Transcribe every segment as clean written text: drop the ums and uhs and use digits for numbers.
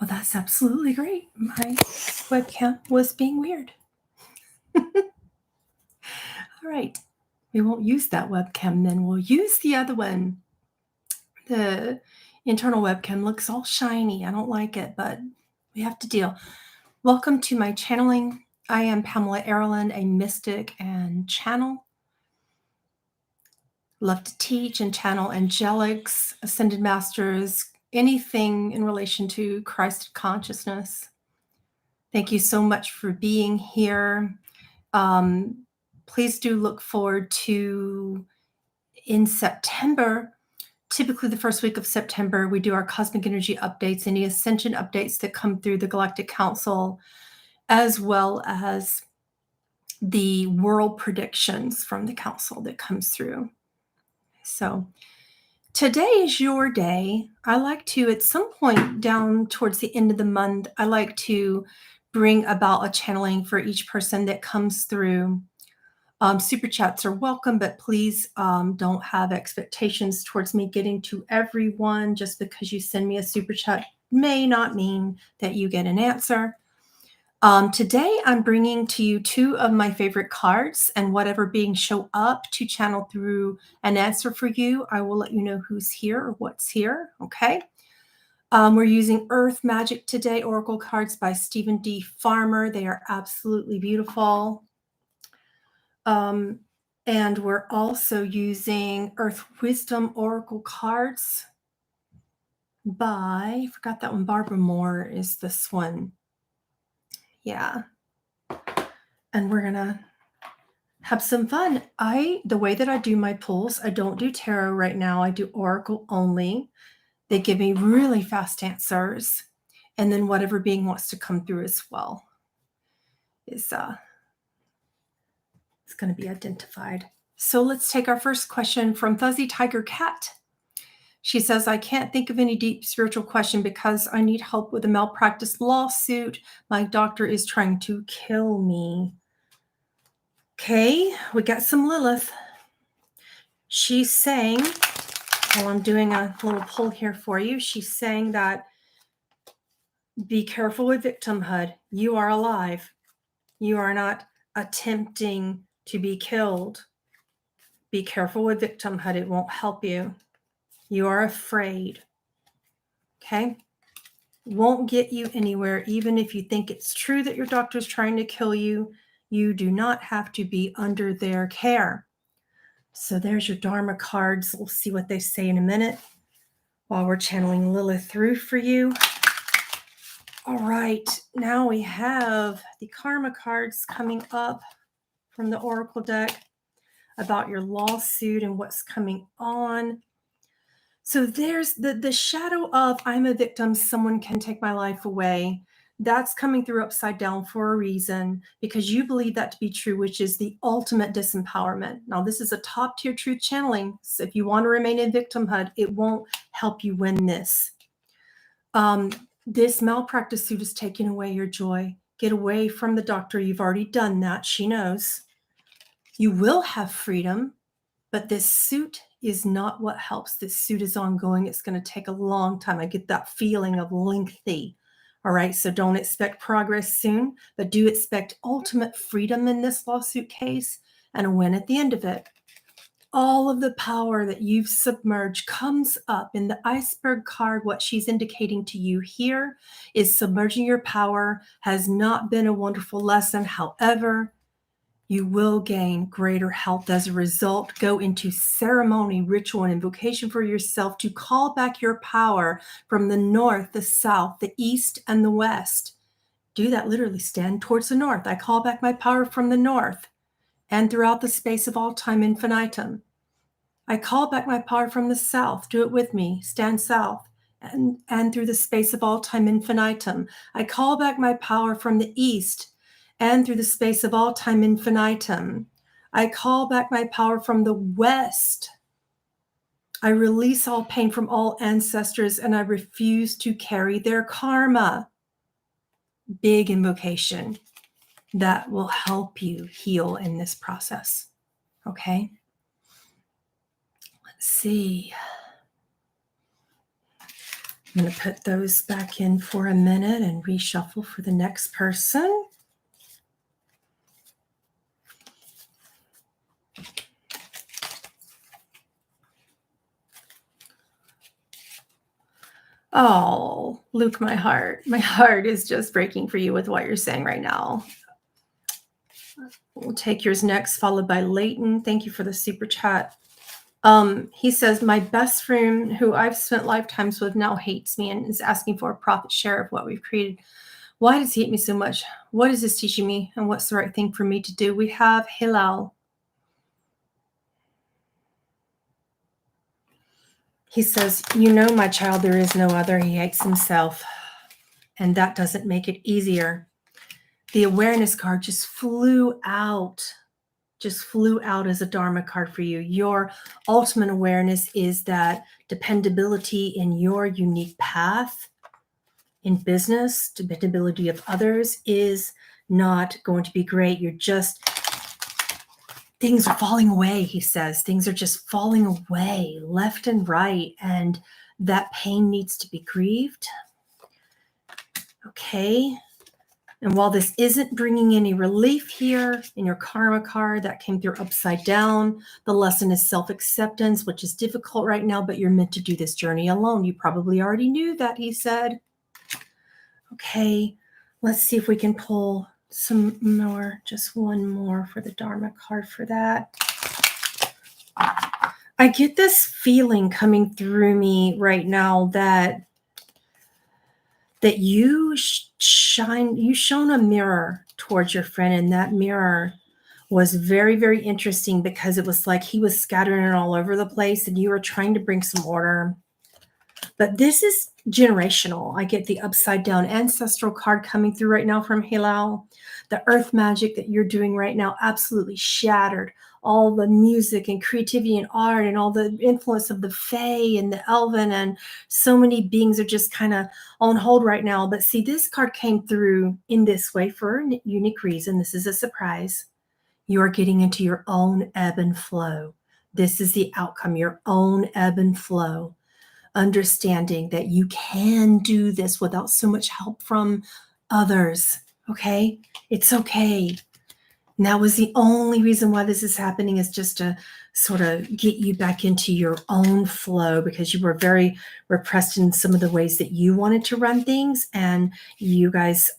Well, that's absolutely great. My webcam was being weird. All right. We won't use that webcam then. We'll use the other one. The internal webcam looks all shiny. I don't like it, but we have to deal. Welcome to my channeling. I am Pamela Aaralyn, a mystic and channel. Love to teach and channel angelics, ascended masters, anything in relation to Christ consciousness. Thank you so much for being here. Please do look forward to, in September, typically the first week of September, we do our cosmic energy updates, any ascension updates that come through the Galactic Council, as well as the world predictions from the council that comes through. So today is your day. I like to, at some point down towards the end of the month, I like to bring about a channeling for each person that comes through. Super chats are welcome, but please don't have expectations towards me getting to everyone. Just because you send me a super chat may not mean that you get an answer. Today, I'm bringing to you two of my favorite cards, and whatever being show up to channel through an answer for you, I will let you know who's here or what's here, okay? We're using Earth Magic today, Oracle cards by Stephen D. Farmer. They are absolutely beautiful. And we're also using Earth Wisdom Oracle cards by, I forgot that one, Barbara Moore is this one. Yeah. And we're going to have some fun. The way that I do my pulls, I don't do tarot right now. I do Oracle only. They give me really fast answers. And then whatever being wants to come through as well is it's going to be identified. So let's take our first question from Fuzzy Tiger Cat. She says, I can't think of any deep spiritual question because I need help with a malpractice lawsuit. My doctor is trying to kill me. Okay, we got some Lilith. She's saying, while I'm doing a little pull here for you, she's saying that be careful with victimhood. You are alive. You are not attempting to be killed. Be careful with victimhood. It won't help you. You are afraid. Okay? Won't get you anywhere, even if you think it's true that your doctor's trying to kill you. You do not have to be under their care. So there's your Dharma cards. We'll see what they say in a minute while we're channeling Lilith through for you. All right, now we have the Karma cards coming up from the Oracle deck about your lawsuit and what's coming on. So there's the shadow of I'm a victim, someone can take my life away. That's coming through upside down for a reason, because you believe that to be true, which is the ultimate disempowerment. Now, this is a top tier truth channeling. So if you want to remain in victimhood, it won't help you win this. This malpractice suit is taking away your joy. Get away from the doctor. You've already done that. She knows. You will have freedom, but this suit is not what helps. This suit is ongoing. It's going to take a long time. I get that feeling of lengthy. All right, so don't expect progress soon, but do expect ultimate freedom in this lawsuit case and a win at the end of it. All of the power that you've submerged comes up in the iceberg card. What she's indicating to you here is submerging your power has not been a wonderful lesson. However, you will gain greater health as a result. Go into ceremony, ritual, and invocation for yourself to call back your power from the north, the south, the east, and the west. Do that literally. Stand towards the north. I call back my power from the north and throughout the space of all time infinitum. I call back my power from the south. Do it with me. Stand south and through the space of all time infinitum. I call back my power from the east and through the space of all time infinitum. I call back my power from the west. I release all pain from all ancestors, and I refuse to carry their karma. Big invocation that will help you heal in this process. Okay? Let's see. I'm going to put those back in for a minute and reshuffle for the next person. Oh, Luke, my heart is just breaking for you with what you're saying right now. We'll take yours next, followed by Leighton. Thank you for the super chat. He says, my best friend who I've spent lifetimes with now hates me and is asking for a profit share of what we've created. Why does he hate me so much? What is this teaching me? And what's the right thing for me to do? We have Hilal. He says, you know, my child, there is no other. He hates himself. And that doesn't make it easier. The awareness card just flew out as a Dharma card for you. Your ultimate awareness is that dependability in your unique path in business, dependability of others is not going to be great. Things are falling away, he says. Things are just falling away left and right, and that pain needs to be grieved. Okay. And while this isn't bringing any relief here in your karma card that came through upside down, the lesson is self-acceptance, which is difficult right now, but you're meant to do this journey alone. You probably already knew that, he said. Okay, let's see if we can pull some more, just one more for the Dharma card for that. I get this feeling coming through me right now that you shone a mirror towards your friend, and that mirror was very, very interesting because it was like he was scattering it all over the place and you were trying to bring some order. But this is generational. I get the upside down ancestral card coming through right now from Hilal. The earth magic that you're doing right now absolutely shattered all the music and creativity and art and all the influence of the Fae and the Elven, and so many beings are just kind of on hold right now. But see, this card came through in this way for a unique reason. This is a surprise. You are getting into your own ebb and flow. This is the outcome, your own ebb and flow. Understanding that you can do this without so much help from others. Okay? It's okay. And that was the only reason why this is happening, is just to sort of get you back into your own flow, because you were very repressed in some of the ways that you wanted to run things. And you guys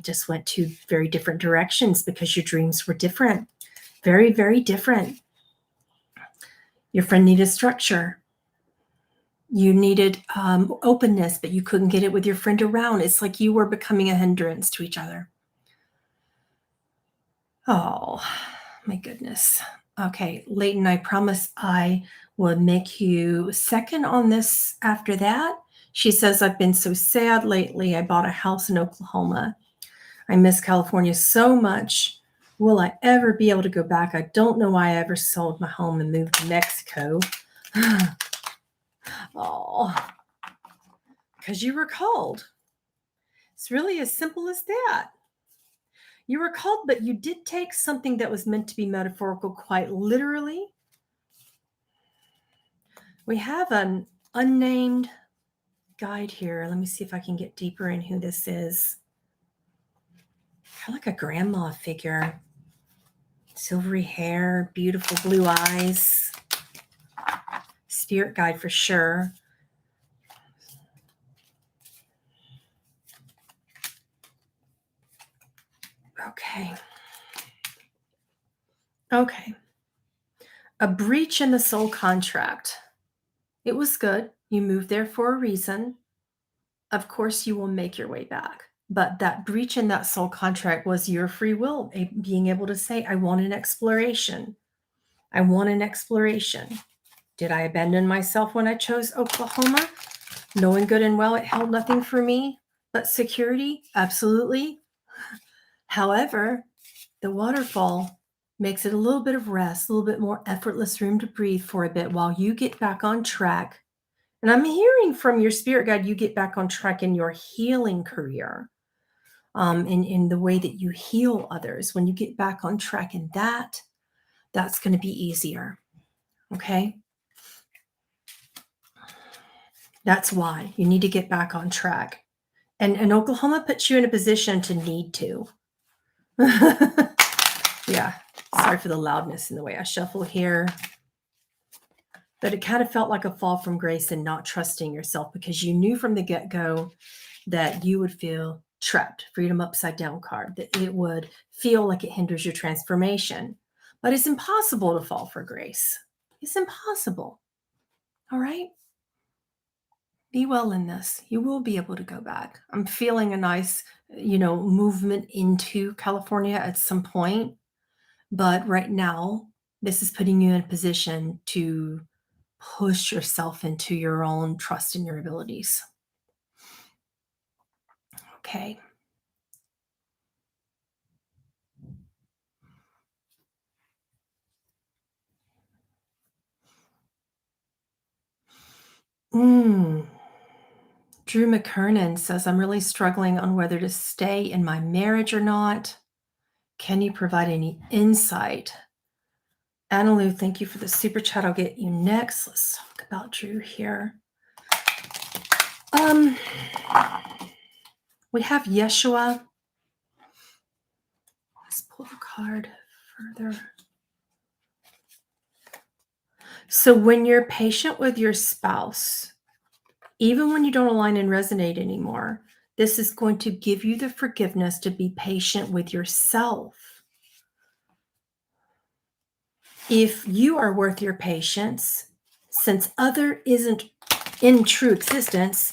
just went to very different directions because your dreams were different. Very, very different. Your friend needed structure. You needed openness, but you couldn't get it with your friend around. It's like you were becoming a hindrance to each other. Oh, my goodness. Okay, Leighton, I promise I will make you second on this after that. She says, I've been so sad lately. I bought a house in Oklahoma. I miss California so much. Will I ever be able to go back? I don't know why I ever sold my home and moved to Mexico. Oh, because you were called. It's really as simple as that. You were called, but you did take something that was meant to be metaphorical quite literally. We have an unnamed guide here. Let me see if I can get deeper in who this is. Kind of like a grandma figure. Silvery hair, beautiful blue eyes. Spirit guide for sure. Okay. A breach in the soul contract. It was good. You moved there for a reason. Of course, you will make your way back. But that breach in that soul contract was your free will, being able to say, I want an exploration. I want an exploration. Did I abandon myself when I chose Oklahoma? Knowing good and well it held nothing for me but security? Absolutely. However, the waterfall makes it a little bit of rest, a little bit more effortless room to breathe for a bit while you get back on track. And I'm hearing from your spirit guide, you get back on track in your healing career, in the way that you heal others. When you get back on track in that, that's going to be easier. Okay. That's why you need to get back on track. And Oklahoma puts you in a position to need to. Yeah. Sorry for the loudness in the way I shuffle here. But it kind of felt like a fall from grace and not trusting yourself, because you knew from the get-go that you would feel trapped. Freedom upside down card, that it would feel like it hinders your transformation. But it's impossible to fall for grace. It's impossible. All right? Be well in this. You will be able to go back. I'm feeling a nice, movement into California at some point. But right now, this is putting you in a position to push yourself into your own trust in your abilities. Okay. Drew McKernan says, I'm really struggling on whether to stay in my marriage or not. Can you provide any insight? Annalou, thank you for the super chat. I'll get you next. Let's talk about Drew here. We have Yeshua. Let's pull the card further. So when you're patient with your spouse, even when you don't align and resonate anymore, this is going to give you the forgiveness to be patient with yourself. If you are worth your patience, since other isn't in true existence,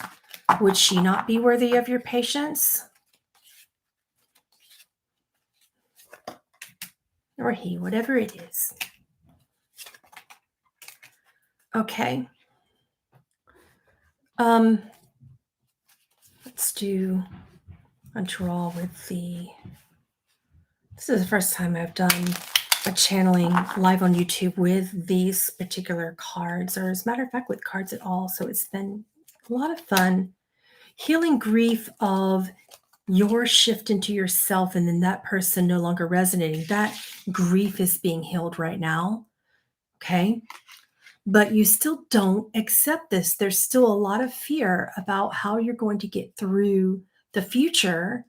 would she not be worthy of your patience? Or he, whatever it is. Okay. Let's do a draw with the... This is the first time I've done a channeling live on YouTube with these particular cards, or as a matter of fact, with cards at all. So it's been a lot of fun. Healing grief of your shift into yourself and then that person no longer resonating. That grief is being healed right now. Okay. But you still don't accept this. There's still a lot of fear about how you're going to get through the future.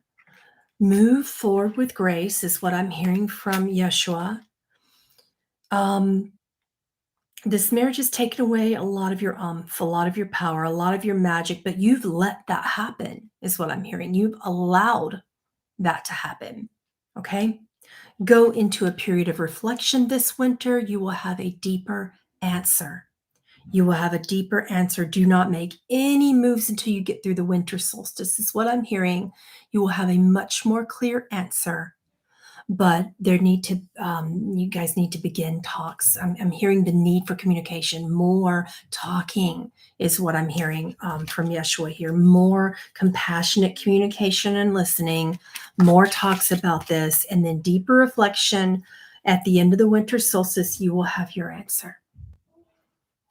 Move forward with grace is what I'm hearing from Yeshua. This marriage has taken away a lot of your a lot of your power, a lot of your magic, but you've let that happen, is what I'm hearing. You've allowed that to happen. Okay? Go into a period of reflection this winter. You will have a deeper answer. You will have a deeper answer. Do not make any moves until you get through the winter solstice, is what I'm hearing. You will have a much more clear answer. But you guys need to begin talks. I'm hearing the need for communication. More talking is what I'm hearing from Yeshua here. More compassionate communication and listening. More talks about this, and then deeper reflection. At the end of the winter solstice, you will have your answer.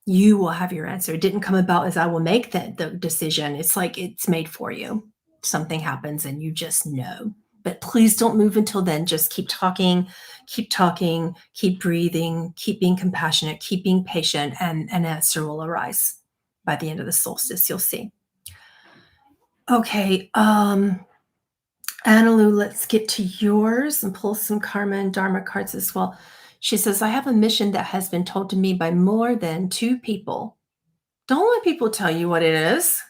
You will have your answer. It didn't come about as I will make the decision. It's like it's made for you. Something happens and you just know. But please don't move until then. Just keep talking, keep breathing, keep being compassionate, keep being patient, and an answer will arise by the end of the solstice. You'll see. Okay. Annalou, let's get to yours and pull some karma and dharma cards as well. She says, I have a mission that has been told to me by more than 2 people. Don't let people tell you what it is.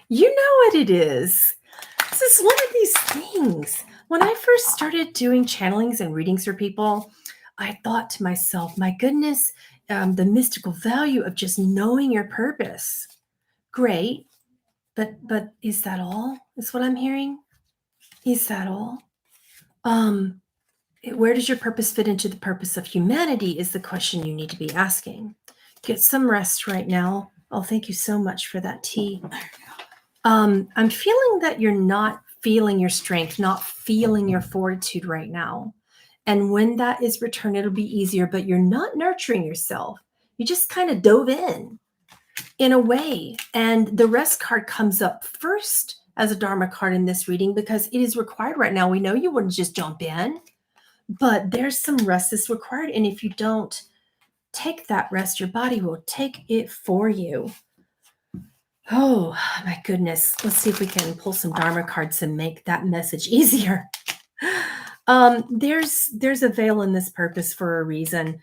You know what it is. This is one of these things. When I first started doing channelings and readings for people, I thought to myself, my goodness, the mystical value of just knowing your purpose. Great. But is that all? Is what I'm hearing? Is that all? Where does your purpose fit into the purpose of humanity is the question you need to be asking. Get some rest right now. Oh, thank you so much for that tea. I'm feeling that you're not feeling your strength, not feeling your fortitude right now. And when that is returned, it'll be easier, but you're not nurturing yourself. You just kind of dove in a way. And the rest card comes up first as a Dharma card in this reading because it is required right now. We know you wouldn't just jump in, but there's some rest that's required. And if you don't take that rest, your body will take it for you. Oh my goodness. Let's see if we can pull some Dharma cards and make that message easier. There's a veil in this purpose for a reason.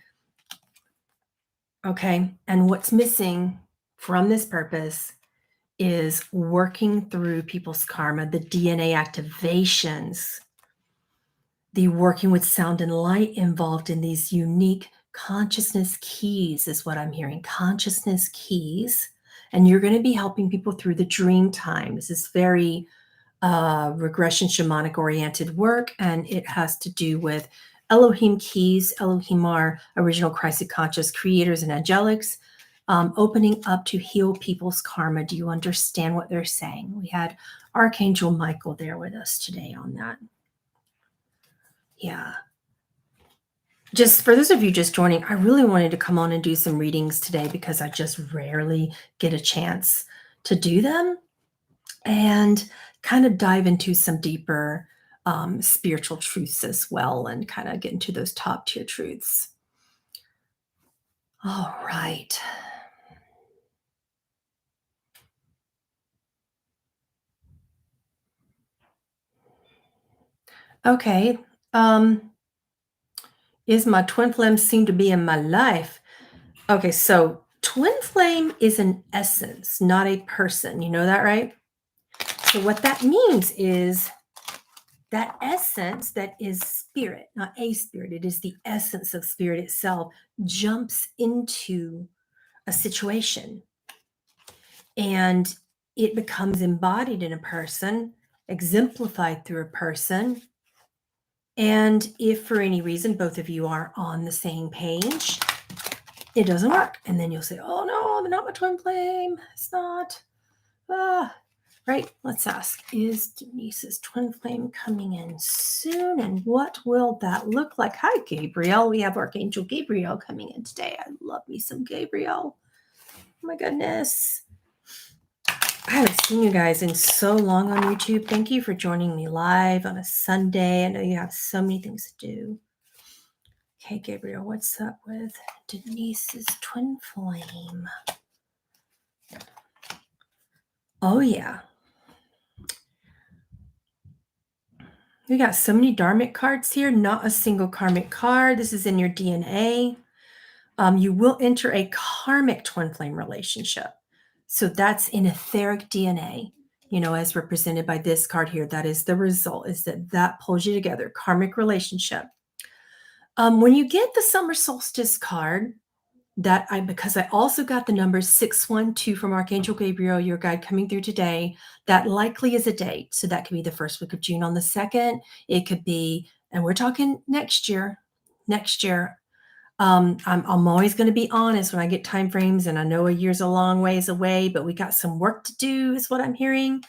Okay. And what's missing from this purpose is working through people's karma, the DNA activations, the working with sound and light involved in these unique consciousness keys is what I'm hearing. Consciousness keys. And you're going to be helping people through the dream time. This is very regression shamanic oriented work, and it has to do with Elohim keys. Elohim are original Christ conscious creators and angelics, opening up to heal people's karma. Do you understand what they're saying? We had Archangel Michael there with us today on that. Yeah. Just for those of you just joining, I really wanted to come on and do some readings today because I just rarely get a chance to do them and kind of dive into some deeper spiritual truths as well and kind of get into those top tier truths. All right. Okay. Is my twin flame seem to be in my life? Okay, so twin flame is an essence, not a person. You know that, right? So what that means is that essence that is spirit, not a spirit, it is the essence of spirit itself, jumps into a situation and it becomes embodied in a person, exemplified through a person. And if for any reason both of you are on the same page, it doesn't work. And then you'll say, oh no, they're not my twin flame. It's not. Right? Let's ask, is Denise's twin flame coming in soon? And what will that look like? Hi, Gabriel. We have Archangel Gabriel coming in today. I love me some Gabriel. Oh my goodness. I haven't seen you guys in so long on YouTube. Thank you for joining me live on a Sunday. I know you have so many things to do. Okay, Gabriel, what's up with Denise's twin flame? Oh, yeah. We got so many dharmic cards here, not a single karmic card. This is in your DNA. You will enter a karmic twin flame relationship. So that's in etheric DNA, as represented by this card here. That is the result, is that pulls you together, karmic relationship. When you get the summer solstice card, because I also got the number 612 from Archangel Gabriel, your guide coming through today, that likely is a date. So that could be the first week of June on the 2nd. It could be, and we're talking next year. I'm always going to be honest when I get time frames, and I know a year's a long ways away, but we got some work to do is what I'm hearing.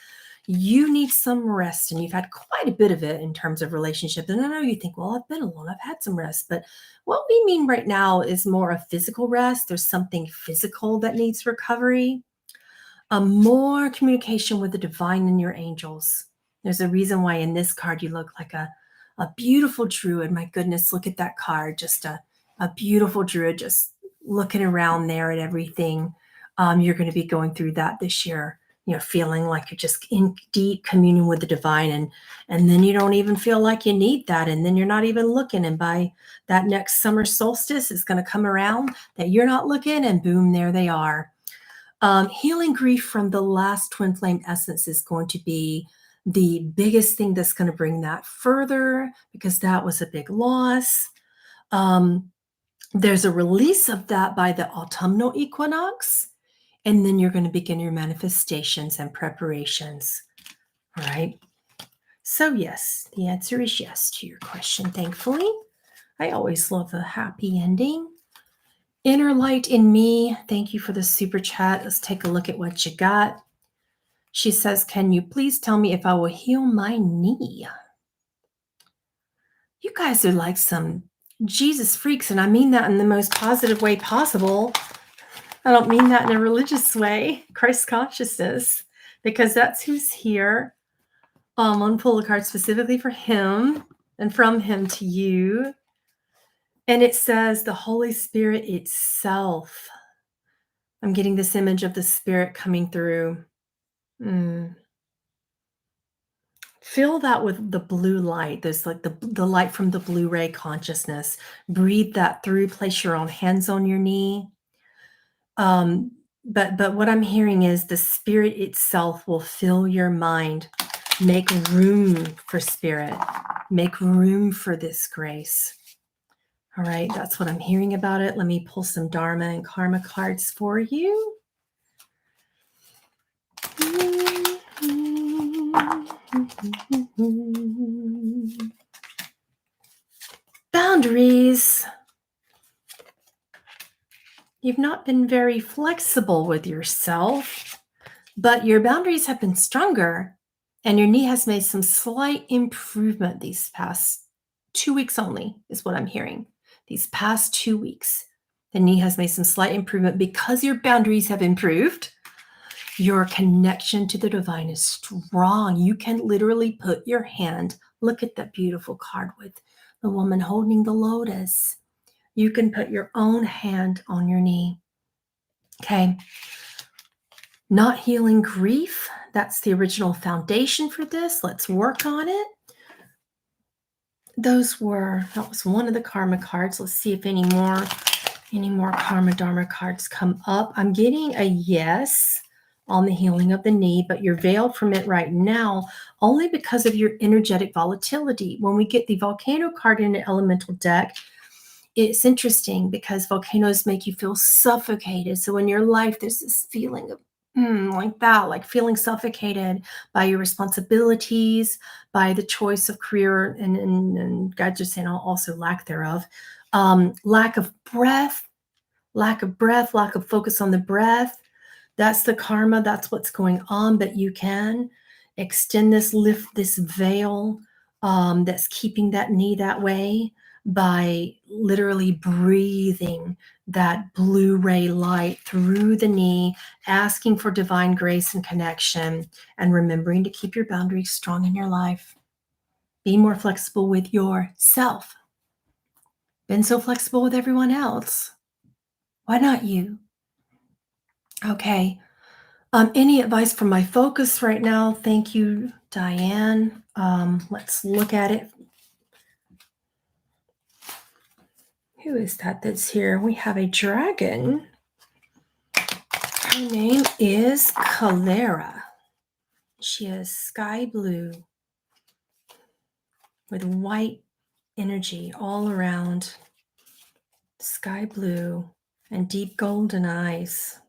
You need some rest, and you've had quite a bit of it in terms of relationship. And I know you think, well, I've been alone, I've had some rest, but what we mean right now is more a physical rest. There's something physical that needs recovery, more communication with the divine and your angels. There's a reason why in this card you look like a beautiful druid. My goodness, look at that card. Just a beautiful druid, just looking around there at everything. You're going to be going through that this year, feeling like you're just in deep communion with the divine, and then you don't even feel like you need that, and then you're not even looking, and by that next summer solstice is going to come around that you're not looking, and boom, there they are. Healing grief from the last twin flame essence is going to be the biggest thing that's going to bring that further, because that was a big loss. There's a release of that by the autumnal equinox, and then you're going to begin your manifestations and preparations. All right. So yes, the answer is yes to your question, thankfully. I always love a happy ending. Inner light in me, thank you for the super chat. Let's take a look at what you got. She says, can you please tell me if I will heal my knee? You guys are like some Jesus freaks, and I mean that in the most positive way possible. I don't mean that in a religious way, Christ consciousness, because that's who's here. On pull a card specifically for him and from him to you. And it says the Holy Spirit itself. I'm getting this image of the Spirit coming through. Mm. Fill that with the blue light. There's like the light from the Blu-ray consciousness. Breathe that through. Place your own hands on your knee. Um, but what I'm hearing is the spirit itself will fill your mind. Make room for spirit. Make room for this grace. All right, that's what I'm hearing about it. Let me pull some Dharma and Karma cards for you. Boundaries. You've not been very flexible with yourself, but your boundaries have been stronger, and your knee has made some slight improvement these past 2 weeks only, is what I'm hearing. These past 2 weeks, the knee has made some slight improvement because your boundaries have improved. Your connection to the divine is strong. You can literally put your hand, look at that beautiful card with the woman holding the lotus. You can put your own hand on your knee. Okay. Not healing grief. That's the original foundation for this. Let's work on it. That was one of the karma cards. Let's see if any more karma dharma cards come up. I'm getting a yes on the healing of the knee, but you're veiled from it right now only because of your energetic volatility. When we get the volcano card in the elemental deck, it's interesting because volcanoes make you feel suffocated. So in your life, there's this feeling of like that, like feeling suffocated by your responsibilities, by the choice of career, and God just saying also lack thereof. Lack of breath, lack of focus on the breath. That's the karma. That's what's going on. But you can extend this, lift this veil that's keeping that knee that way by literally breathing that Blu-ray light through the knee, asking for divine grace and connection, and remembering to keep your boundaries strong in your life. Be more flexible with yourself. Been so flexible with everyone else. Why not you? Okay. Any advice from my focus right now? Thank you, Diane. Let's look at it. Who is that that's here? We have a dragon. Her name is Calera. She is sky blue with white energy all around. Sky blue and deep golden eyes.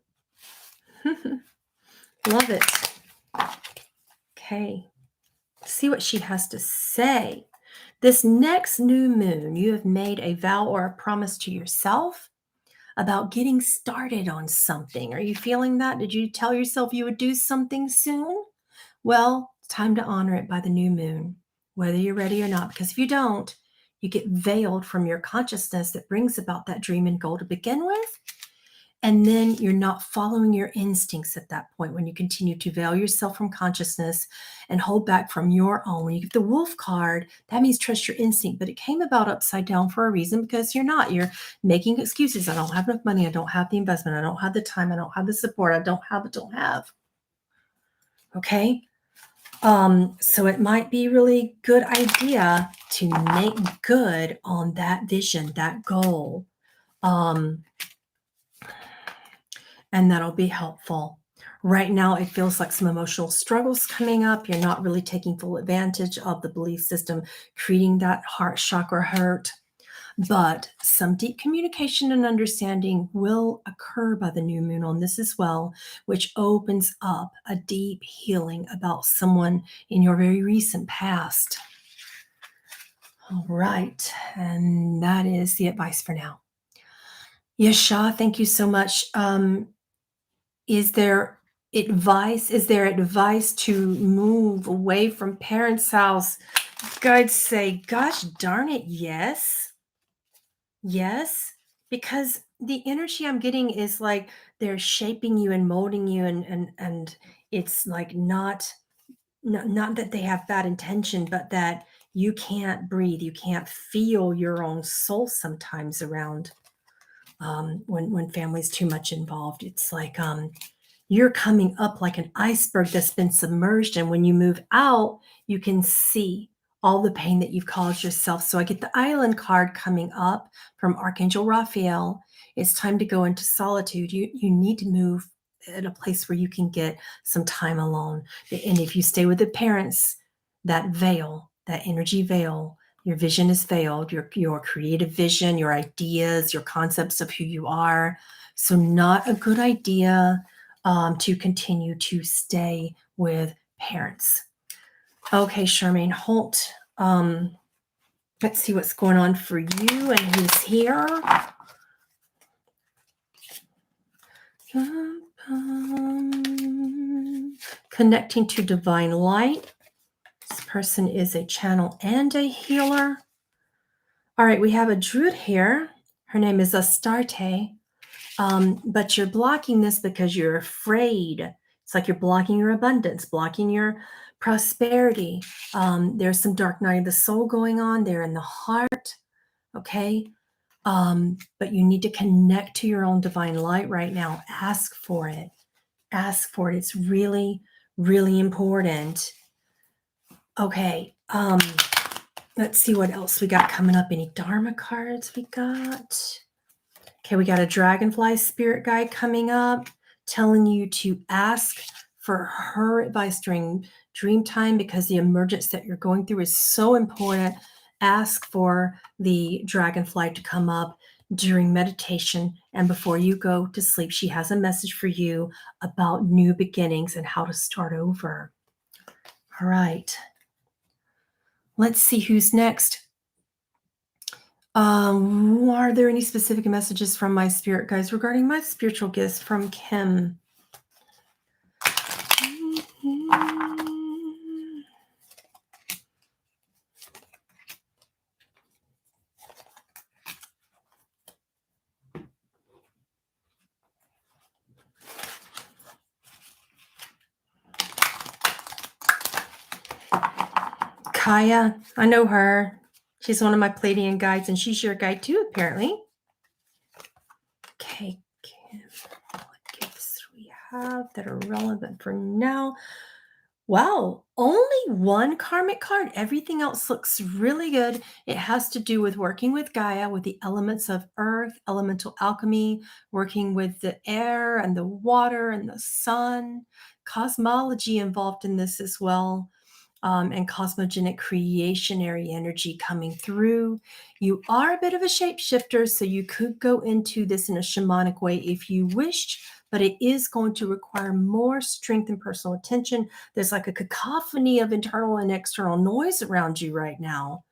Love it. Okay. See what she has to say. This next new moon, you have made a vow or a promise to yourself about getting started on something. Are you feeling that? Did you tell yourself you would do something soon? Well, it's time to honor it by the new moon, whether you're ready or not, because if you don't, you get veiled from your consciousness that brings about that dream and goal to begin with. And then you're not following your instincts at that point when you continue to veil yourself from consciousness and hold back from your own. When you get the wolf card, that means trust your instinct, but it came about upside down for a reason because you're making excuses. I don't have enough money. I don't have the investment. I don't have the time. I don't have the support. I don't have. Okay. So it might be really good idea to make good on that vision, that goal. And that'll be helpful. Right now, it feels like some emotional struggles coming up. You're not really taking full advantage of the belief system, creating that heart chakra hurt. But some deep communication and understanding will occur by the new moon on this as well, which opens up a deep healing about someone in your very recent past. All right. And that is the advice for now. Yasha, thank you so much. Is there advice to move away from parents' house? Guides say, gosh darn it, yes. Yes, because the energy I'm getting is like they're shaping you and molding you, and it's like not that they have bad intention, but that you can't breathe, you can't feel your own soul sometimes around when family's too much involved. It's like you're coming up like an iceberg that's been submerged. And when you move out, you can see all the pain that you've caused yourself. So I get the Island card coming up from Archangel Raphael. It's time to go into solitude. You need to move at a place where you can get some time alone. And if you stay with the parents, that veil, that energy veil, your vision is veiled, your creative vision, your ideas, your concepts of who you are. So not a good idea to continue to stay with parents. Okay, Charmaine Holt. Let's see what's going on for you and who's here. Connecting to divine light. This person is a channel and a healer. All right, we have a druid here. Her name is Astarte. But you're blocking this because you're afraid. It's like you're blocking your abundance, blocking your prosperity. There's some dark night of the soul going on there in the heart. Okay. But you need to connect to your own divine light right now. Ask for it. Ask for it. It's really, really important. Okay. Let's see what else we got coming up. Any Dharma cards we got? Okay, we got a dragonfly spirit guide coming up, telling you to ask for her advice during dream time because the emergence that you're going through is so important. Ask for the dragonfly to come up during meditation and before you go to sleep. She has a message for you about new beginnings and how to start over. All right. Let's see who's next. Are there any specific messages from my spirit guides regarding my spiritual gifts from Kim? Kaya, I know her. She's one of my Pleiadian guides, and she's your guide too, apparently. Okay, Kim, what gifts do we have that are relevant for now? Wow, only one karmic card. Everything else looks really good. It has to do with working with Gaia, with the elements of earth, elemental alchemy, working with the air and the water and the sun, cosmology involved in this as well. And cosmogenic creationary energy coming through. You are a bit of a shapeshifter, so you could go into this in a shamanic way if you wished, but it is going to require more strength and personal attention. There's like a cacophony of internal and external noise around you right now.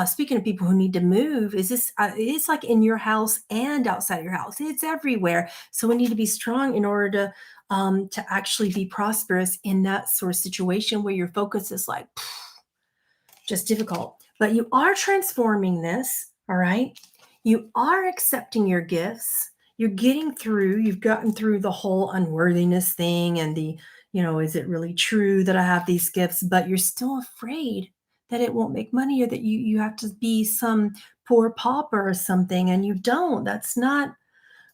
Speaking of people who need to move, is this? It's like in your house and outside your house. It's everywhere. So we need to be strong in order to actually be prosperous in that sort of situation where your focus is like just difficult. But you are transforming this. All right. You are accepting your gifts. You're getting through. You've gotten through the whole unworthiness thing and the, is it really true that I have these gifts? But you're still afraid that it won't make money or that you have to be some poor pauper or something, and you don't. That's not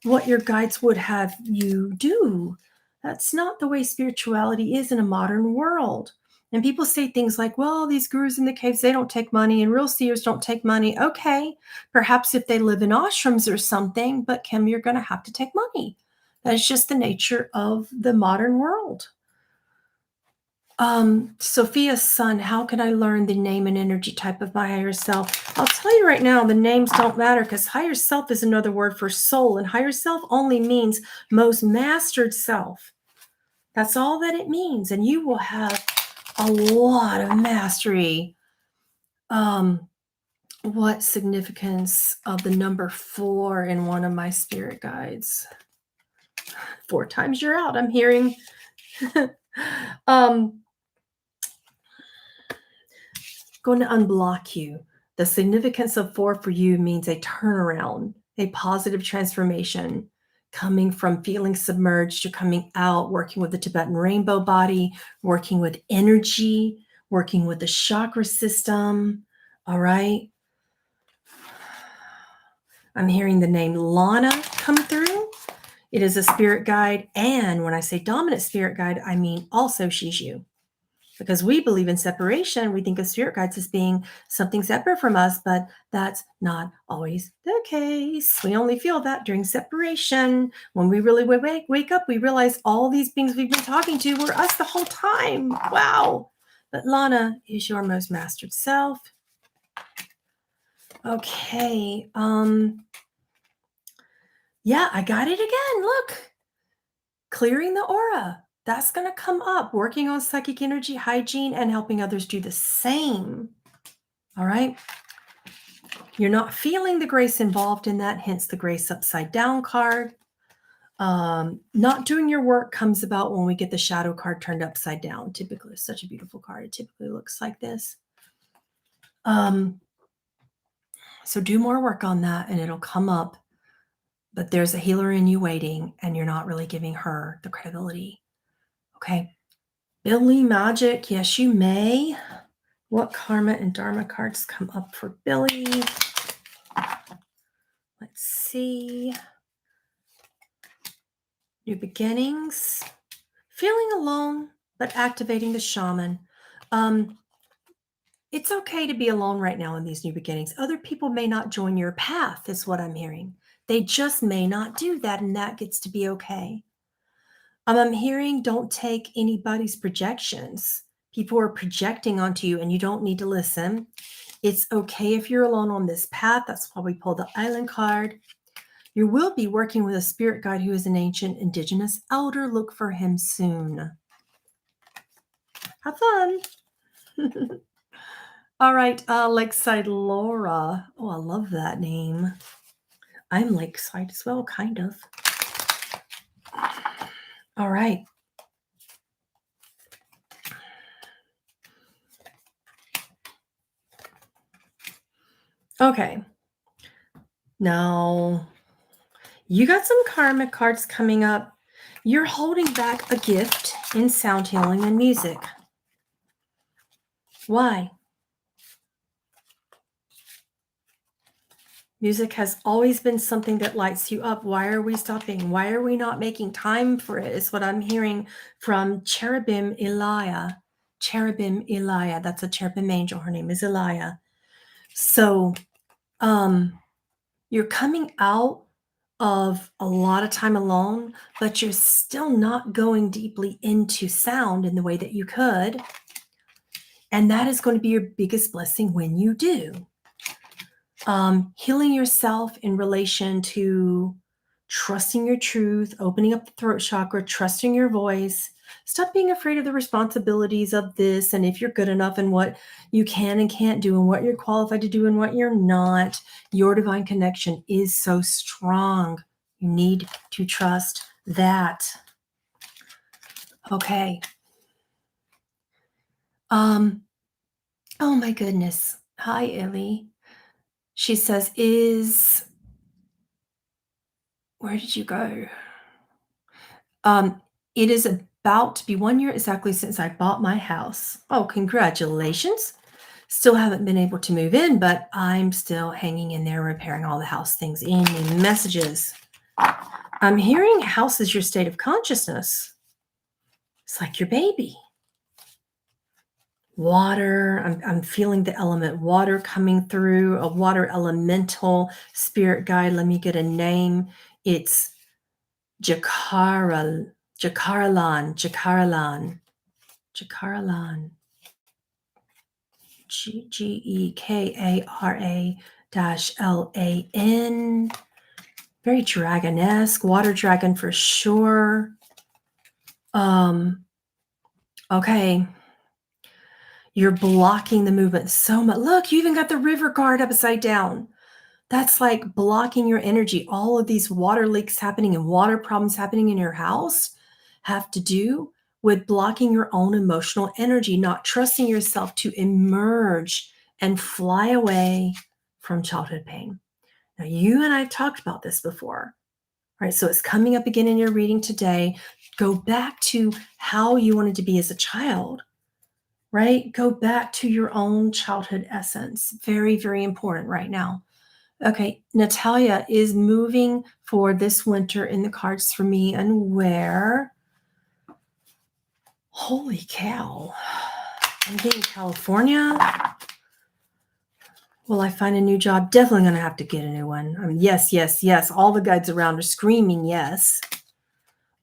what your guides would have you do. That's not the way spirituality is in a modern world. And people say things like, well, these gurus in the caves, they don't take money, and real seers don't take money. Okay, perhaps if they live in ashrams or something, but Kim, you're going to have to take money. That is just the nature of the modern world. Sophia's son, how can I learn the name and energy type of my higher self? I'll tell you right now, the names don't matter because higher self is another word for soul, and higher self only means most mastered self. That's all that it means, and you will have a lot of mastery. What significance of the number 4 in one of my spirit guides? 4 times you're out, I'm hearing. Going to unblock you. The significance of 4 for you means a turnaround, a positive transformation, coming from feeling submerged to coming out, working with the Tibetan rainbow body, working with energy, working with the chakra system. All right. I'm hearing the name Lana come through. It is a spirit guide. And when I say dominant spirit guide, I mean also she's you. Because we believe in separation, we think of spirit guides as being something separate from us, but that's not always the case. We only feel that during separation. When we really wake up, we realize all these beings we've been talking to were us the whole time. Wow. But Lana is your most mastered self. Okay. Yeah, I got it again. Look. Clearing the aura. That's going to come up. Working on psychic energy hygiene and helping others do the same. All right. You're not feeling the grace involved in that, hence the grace upside down card. Not doing your work comes about when we get the shadow card turned upside down. Typically, it's such a beautiful card. It typically looks like this. So do more work on that and it'll come up. But there's a healer in you waiting and you're not really giving her the credibility. Okay. Billy Magic. Yes, you may. What karma and dharma cards come up for Billy? Let's see. New beginnings. Feeling alone, but activating the shaman. It's okay to be alone right now in these new beginnings. Other people may not join your path, is what I'm hearing. They just may not do that, and that gets to be okay. I'm hearing don't take anybody's projections. People are projecting onto you, and you don't need to listen. It's okay if you're alone on this path. That's why we pulled the Island card. You will be working with a spirit guide who is an ancient indigenous elder. Look for him soon. Have fun. All right, Lakeside Laura. Oh, I love that name. I'm Lakeside as well, kind of. All right. Okay. Now, you got some karmic cards coming up. You're holding back a gift in sound healing and music. Why? Music has always been something that lights you up. Why are we stopping? Why are we not making time for it? Is what I'm hearing from Cherubim Elia. Cherubim Elia. That's a cherubim angel. Her name is Elia. So you're coming out of a lot of time alone, but you're still not going deeply into sound in the way that you could. And that is going to be your biggest blessing when you do. Healing yourself in relation to trusting your truth, opening up the throat chakra, trusting your voice. Stop being afraid of the responsibilities of this and if you're good enough and what you can and can't do and what you're qualified to do and what you're not. Your divine connection is so strong. You need to trust that. Okay. Oh my goodness. Hi, Ellie. She says, where did you go? It is about to be 1 year exactly since I bought my house. Oh, congratulations. Still haven't been able to move in, but I'm still hanging in there, repairing all the house things. Any messages? I'm hearing house is your state of consciousness. It's like your baby. Water, I'm feeling the element water coming through, a water elemental spirit guide. Let me get a name. It's Jacaralan. Gekara-Lan. Very dragon-esque. Water dragon for sure. Okay. You're blocking the movement so much. Look, you even got the river guard upside down. That's like blocking your energy. All of these water leaks happening and water problems happening in your house have to do with blocking your own emotional energy, not trusting yourself to emerge and fly away from childhood pain. Now, you and I have talked about this before, right? So it's coming up again in your reading today. Go back to how you wanted to be as a child, right? Go back to your own childhood essence. Very, very important right now. Okay, Natalia is moving for this winter in the cards for me, and where? Holy cow. I'm getting California. Will I find a new job? Definitely going to have to get a new one. I mean, yes, yes, yes. All the guides around are screaming yes.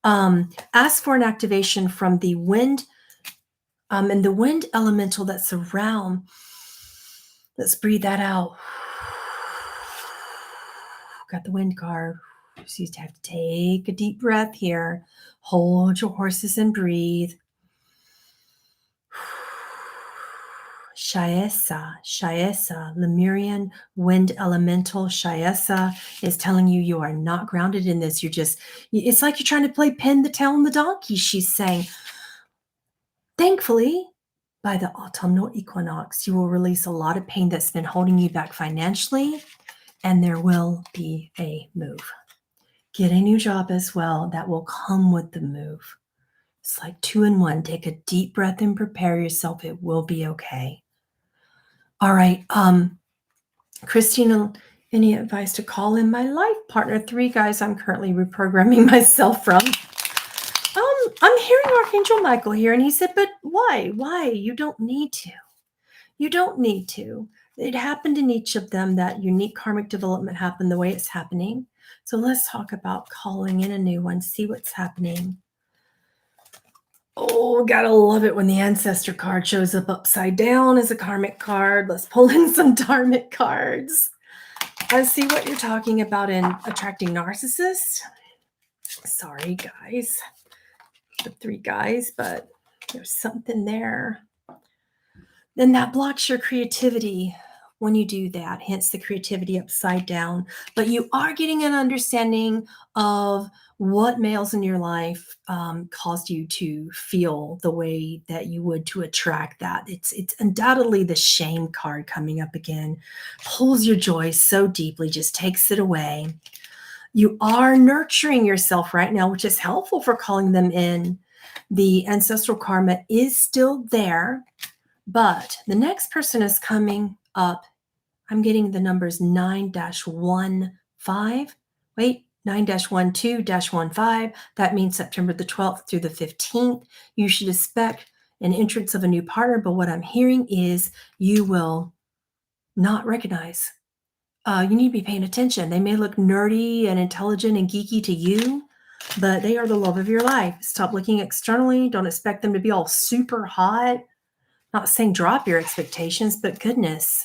Ask for an activation from the wind, and the wind elemental that's around. Let's breathe that out. Got the wind card. So you have to take a deep breath here. Hold your horses and breathe. Shaesa, Lemurian wind elemental. Shaesa is telling you are not grounded in this. It's like you're trying to play pin the tail on the donkey. She's saying, thankfully, by the autumnal equinox, you will release a lot of pain that's been holding you back financially, and there will be a move. Get a new job as well. That will come with the move. It's like 2 in 1. Take a deep breath and prepare yourself. It will be okay. All right. Christina, any advice to call in my life partner? 3 guys I'm currently reprogramming myself from. I'm hearing Archangel Michael here, and he said, but why? Why? You don't need to. You don't need to. It happened in each of them. That unique karmic development happened the way it's happening. So let's talk about calling in a new one, see what's happening. Oh, gotta love it when the ancestor card shows up upside down as a karmic card. Let's pull in some dharmic cards. I see what you're talking about in attracting narcissists. Sorry, guys. The 3 guys, but there's something there. Then that blocks your creativity when you do that, hence the creativity upside down. But you are getting an understanding of what males in your life caused you to feel the way that you would to attract that. It's undoubtedly the shame card coming up again. Pulls your joy so deeply, just takes it away. You are nurturing yourself right now, which is helpful for calling them in. The ancestral karma is still there, but the next person is coming up. I'm getting the numbers 9-15. Wait, 9-12-15. That means September the 12th through the 15th. You should expect an entrance of a new partner, but what I'm hearing is you will not recognize. You need to be paying attention. They may look nerdy and intelligent and geeky to you, but they are the love of your life. Stop looking externally. Don't expect them to be all super hot. Not saying drop your expectations, but goodness,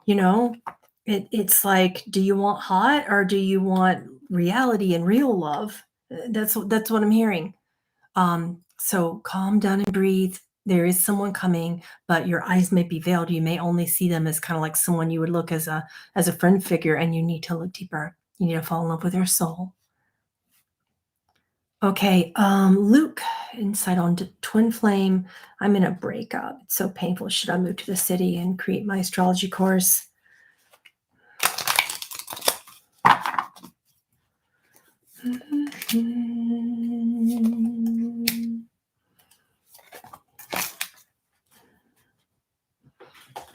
it's like, do you want hot or do you want reality and real love? That's what I'm hearing. So calm down and breathe. There is someone coming, but your eyes may be veiled. You may only see them as kind of like someone you would look as a friend figure, and you need to look deeper. You need to fall in love with their soul. Okay, Luke, insight on twin flame. I'm in a breakup. It's so painful. Should I move to the city and create my astrology course?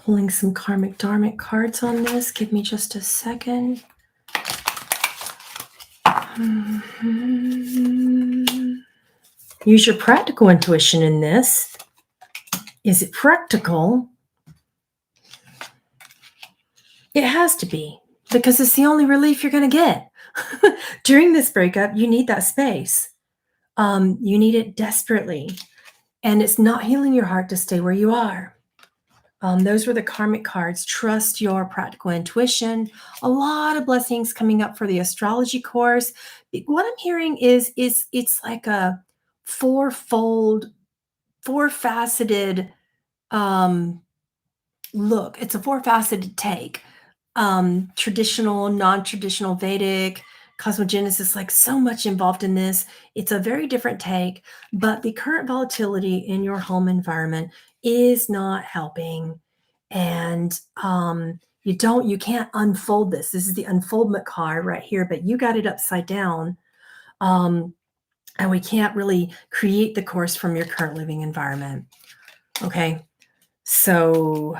Pulling some karmic dharmic cards on this. Give me just a second. Use your practical intuition in this. Is it practical? It has to be, because it's the only relief you're going to get. During this breakup, you need that space. You need it desperately. And it's not healing your heart to stay where you are. Those were the karmic cards. Trust your practical intuition. A lot of blessings coming up for the astrology course. What I'm hearing is it's like a four-faceted look. It's a 4-faceted take. Traditional, non-traditional, Vedic, cosmogenesis, like so much involved in this. It's a very different take, but the current volatility in your home environment is not helping. And you can't unfold this. This is the unfoldment card right here, but you got it upside down. And we can't really create the course from your current living environment. Okay. So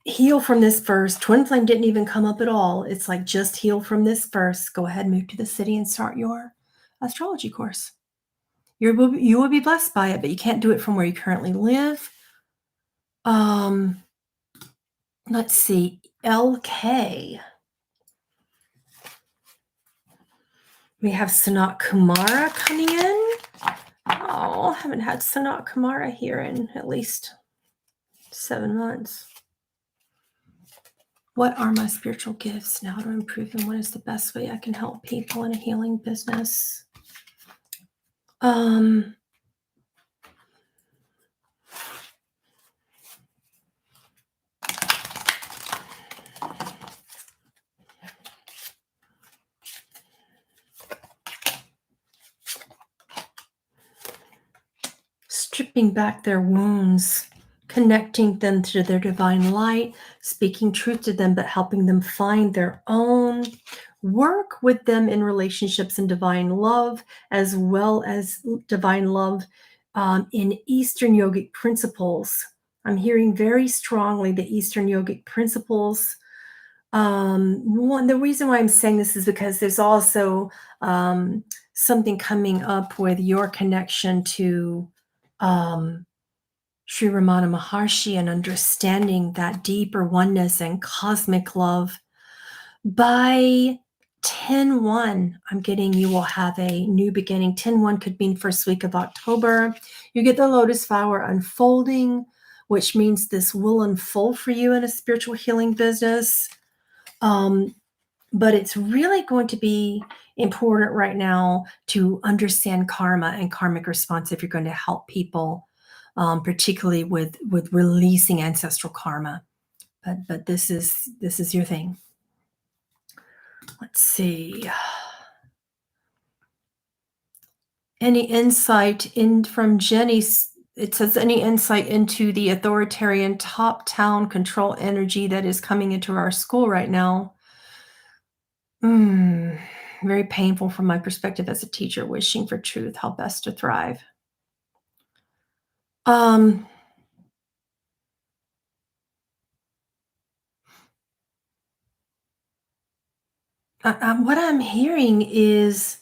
heal from this first. Twin flame didn't even come up at all. It's like just heal from this first. Go ahead, move to the city and start your astrology course. You will be blessed by it, but you can't do it from where you currently live. Let's see, LK. We have Sanat Kumara coming in. Oh, haven't had Sanat Kumara here in at least 7 months. What are my spiritual gifts now to improve them? What is the best way I can help people in a healing business? Stripping back their wounds, connecting them to their divine light, speaking truth to them, but helping them find their own. Work with them in relationships and divine love, as well as divine love in Eastern yogic principles. I'm hearing very strongly the Eastern yogic principles. The reason why I'm saying this is because there's also something coming up with your connection to Sri Ramana Maharshi and understanding that deeper oneness and cosmic love. By 10/1, I'm getting you will have a new beginning. 10/1 could mean first week of October. You get the lotus flower unfolding, which means this will unfold for you in a spiritual healing business. But it's really going to be important right now to understand karma and karmic response if you're going to help people, particularly with releasing ancestral karma. But this is your thing. Let's see. Any insight in from Jenny? It says any insight into the authoritarian top-down control energy that is coming into our school right now. Very painful from my perspective as a teacher, wishing for truth, how best to thrive. What I'm hearing is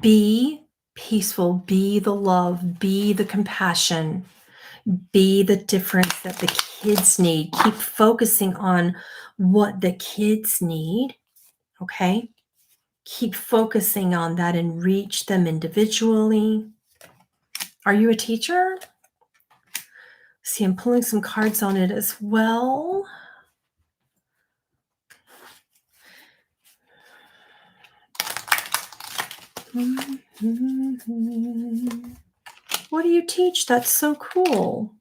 be peaceful, be the love, be the compassion, be the difference that the kids need. Keep focusing on what the kids need, okay? Keep focusing on that and reach them individually. Are you a teacher? See, I'm pulling some cards on it as well. What do you teach? That's so cool.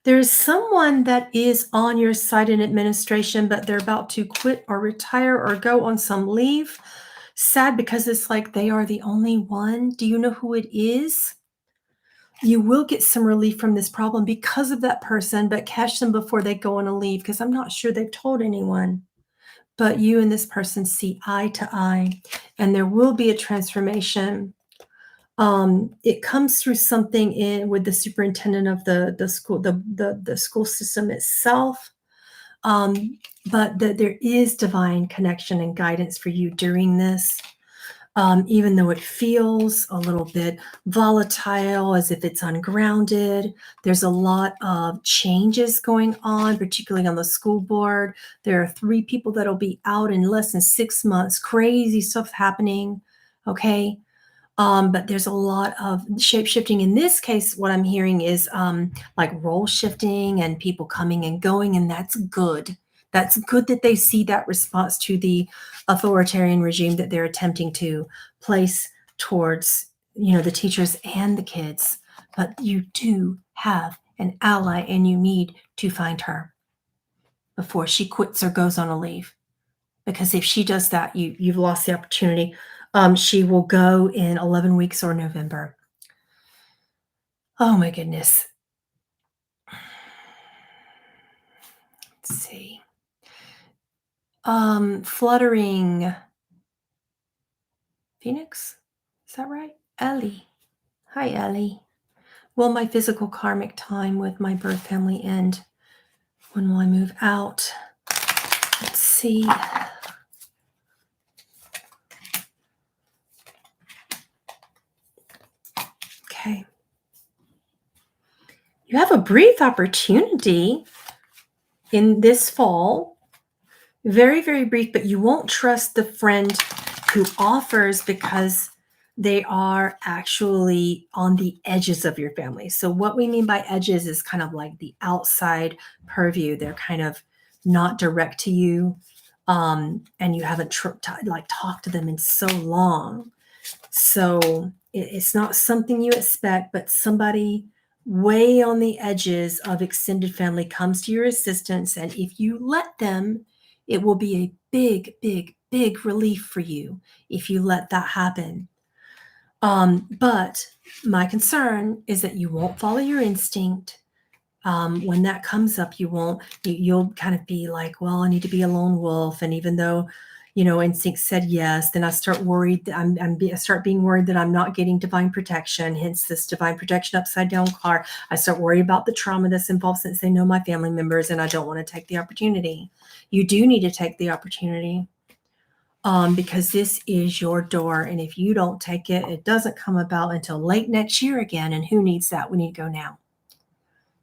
There's someone that is on your side in administration, but they're about to quit or retire or go on some leave. Sad because it's like they are the only one. Do you know who it is? You will get some relief from this problem because of that person, but catch them before they go on a leave because I'm not sure they've told anyone. But you and this person see eye to eye, and there will be a transformation. It comes through something in with the superintendent of the school, the school system itself. But there is divine connection and guidance for you during this. Even though it feels a little bit volatile, as if it's ungrounded. There's a lot of changes going on, particularly on the school board. There are 3 people that'll be out in less than 6 months. Crazy stuff happening, okay? But there's a lot of shape-shifting. In this case, what I'm hearing is like role shifting and people coming and going, and that's good. That's good that they see that response to the authoritarian regime that they're attempting to place towards, the teachers and the kids. But you do have an ally, and you need to find her before she quits or goes on a leave. Because if she does that, you've lost the opportunity. She will go in 11 weeks or November. Oh my goodness. Let's see. Fluttering Phoenix, is that right? Ellie. Hi, Ellie. Will my physical karmic time with my birth family end? When will I move out? Let's see. Okay. You have a brief opportunity in this fall. Very, very brief, but you won't trust the friend who offers because they are actually on the edges of your family. So what we mean by edges is kind of like the outside purview. They're kind of not direct to you, and you haven't talked to them in so long. So it's not something you expect, but somebody way on the edges of extended family comes to your assistance, and if you let them, it will be a big, big, big relief for you if you let that happen. But my concern is that you won't follow your instinct. When that comes up, you'll kind of be like, well, I need to be a lone wolf. And even though, instinct said yes, then I start worried that I start being worried that I'm not getting divine protection. Hence this divine protection upside down card. I start worried about the trauma that's involved since they know my family members and I don't want to take the opportunity. You do need to take the opportunity. Because this is your door. And if you don't take it, it doesn't come about until late next year again. And who needs that? We need to go now.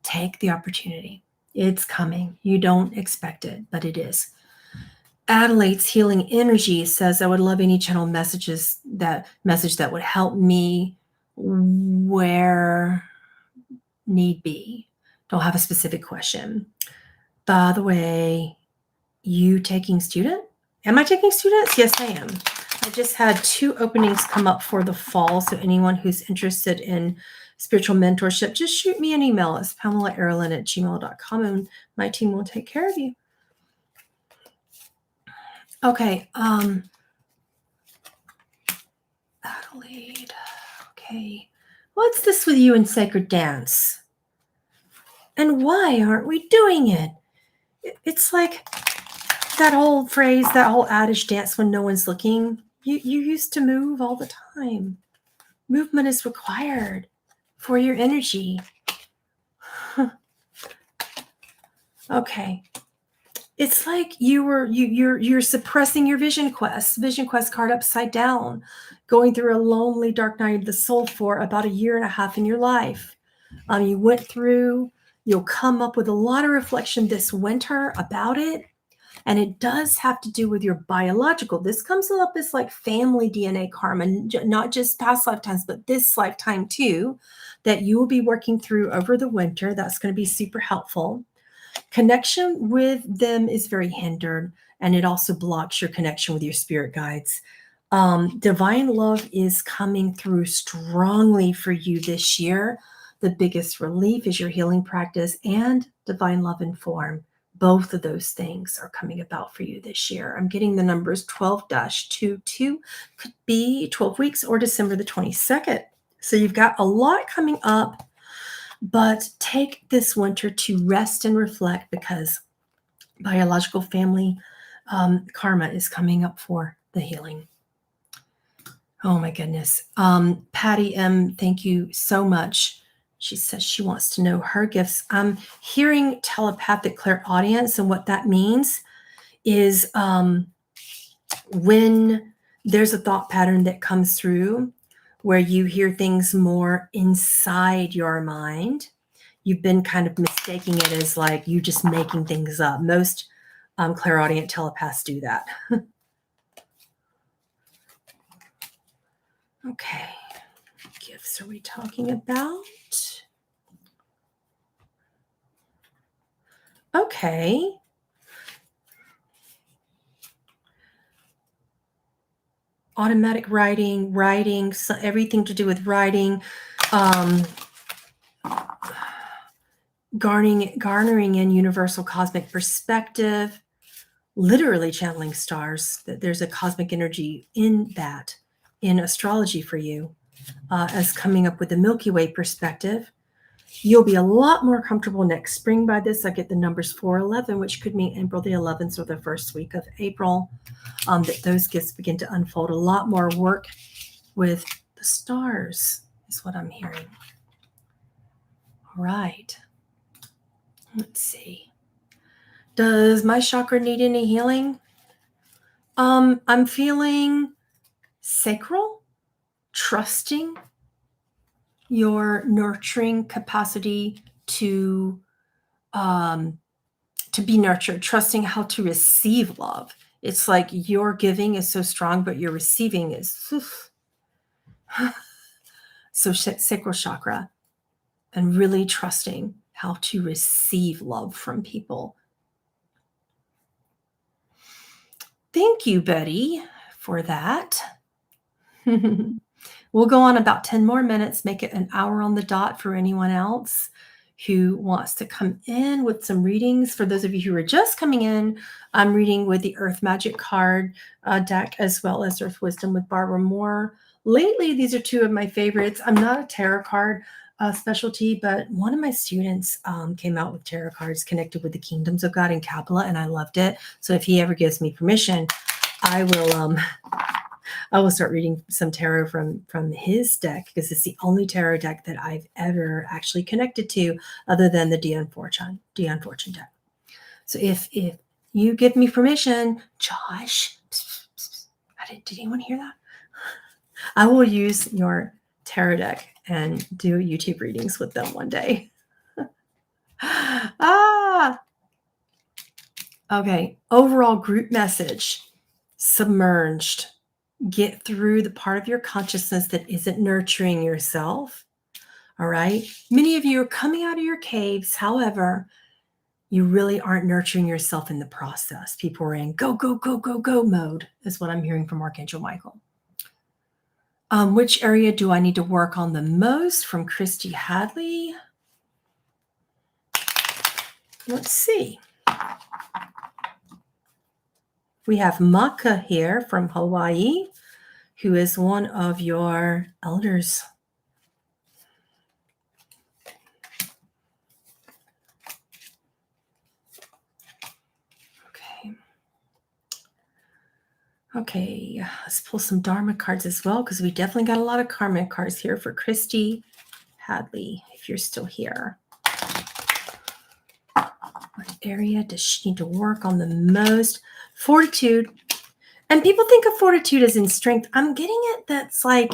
Take the opportunity. It's coming. You don't expect it, but it is. Adelaide's healing energy says, I would love any channel message that would help me where need be. Don't have a specific question. By the way, you taking student? Am I taking students? Yes, I am. I just had 2 openings come up for the fall. So anyone who's interested in spiritual mentorship, just shoot me an email. It's Pamela Aaralyn at gmail.com and my team will take care of you. Okay. Adelaide. Okay. What's this with you in sacred dance? And why aren't we doing it? It's like that whole phrase, that whole adage, dance when no one's looking. You used to move all the time. Movement is required for your energy. Okay. It's like you're suppressing your vision quest card upside down, going through a lonely dark night of the soul for about 1.5 years in your life. You went through, you'll come up with a lot of reflection this winter about it. And it does have to do with your biological. This comes up as like family DNA karma, not just past lifetimes, but this lifetime too, that you will be working through over the winter. That's going to be super helpful. Connection with them is very hindered, and it also blocks your connection with your spirit guides. Divine love is coming through strongly for you this year. The biggest relief is your healing practice and divine love in form. Both of those things are coming about for you this year. I'm getting the numbers 12-22, could be 12 weeks or December the 22nd. So you've got a lot coming up, but take this winter to rest and reflect because biological family karma is coming up for the healing. Oh my goodness. Patty M., thank you so much. She says she wants to know her gifts. I'm hearing telepathic clairaudience, and what that means is when there's a thought pattern that comes through where you hear things more inside your mind, you've been kind of mistaking it as like you just making things up. Most clairaudient telepaths do that. Okay. What gifts are we talking about? Okay. Automatic writing, so everything to do with writing, garnering in universal cosmic perspective, literally channeling stars. There's a cosmic energy in that, in astrology for you, as coming up with the Milky Way perspective. You'll be a lot more comfortable next spring by this. I get the numbers 411, which could mean April the 11th or the first week of April, that those gifts begin to unfold. A lot more work with the stars is what I'm hearing. All right. Let's see. Does my chakra need any healing? I'm feeling sacral, trusting your nurturing capacity to be nurtured, trusting how to receive love. It's like your giving is so strong, but your receiving is so sacral chakra, and really trusting how to receive love from people. Thank you, Betty, for that. We'll go on about 10 more minutes, make it an hour on the dot for anyone else who wants to come in with some readings. For those of you who are just coming in, I'm reading with the Earth Magic card deck, as well as Earth Wisdom with Barbara Moore. Lately, these are two of my favorites. I'm not a tarot card specialty, but one of my students came out with tarot cards connected with the Kingdoms of God and Kabbalah, and I loved it. So if he ever gives me permission, I will start reading some tarot from his deck, because it's the only tarot deck that I've ever actually connected to other than the Dion Fortune deck. So if you give me permission, Josh, did anyone hear that? I will use your tarot deck and do YouTube readings with them one day. Okay. Overall group message: submerged. Get through the part of your consciousness that isn't nurturing yourself. All right. Many of you are coming out of your caves. However, you really aren't nurturing yourself in the process. People are in go, go, go, go, go mode, is what I'm hearing from Archangel Michael. Which area do I need to work on the most? From Christy Hadley. Let's see. We have Maca here from Hawaii, who is one of your elders. Okay, let's pull some Dharma cards as well, because we definitely got a lot of karmic cards here for Christy Hadley, if you're still here. What area does she need to work on the most? Fortitude. And people think of fortitude as in strength. I'm getting it that's like,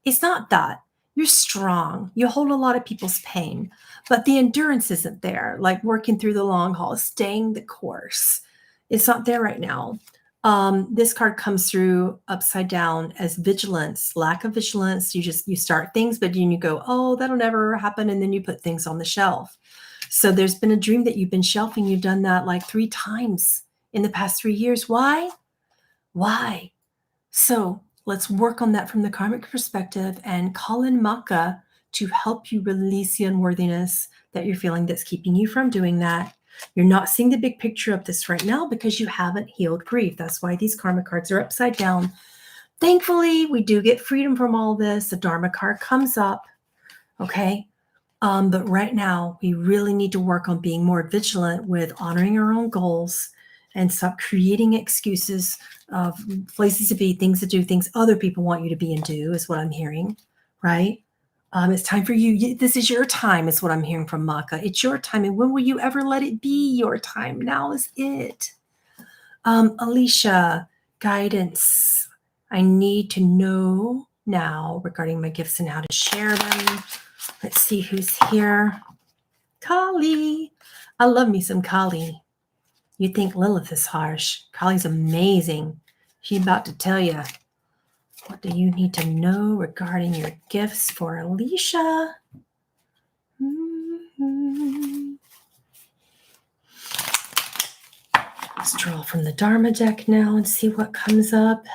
it's not that. You're strong. You hold a lot of people's pain, but the endurance isn't there, like working through the long haul, staying the course. It's not there right now. This card comes through upside down as vigilance, lack of vigilance. You start things, but then you go, oh, that'll never happen. And then you put things on the shelf. So there's been a dream that you've been shelving. You've done that like 3 times in the past 3 years. Why? So let's work on that from the karmic perspective and call in Maca to help you release the unworthiness that you're feeling that's keeping you from doing that. You're not seeing the big picture of this right now because you haven't healed grief. That's why these karma cards are upside down. Thankfully, we do get freedom from all this. The Dharma card comes up, okay? But right now, we really need to work on being more vigilant with honoring our own goals and stop creating excuses of places to be, things to do, things other people want you to be and do, is what I'm hearing, right? It's time for you. This is your time, is what I'm hearing from Maca. It's your time. And when will you ever let it be your time? Now is it. Alicia, guidance. I need to know now regarding my gifts and how to share them. Let's see who's here. Kali. I love me some Kali. You think Lilith is harsh. Kali's amazing. She's about to tell you. What do you need to know regarding your gifts for Alicia? Let's draw from the Dharma deck now and see what comes up.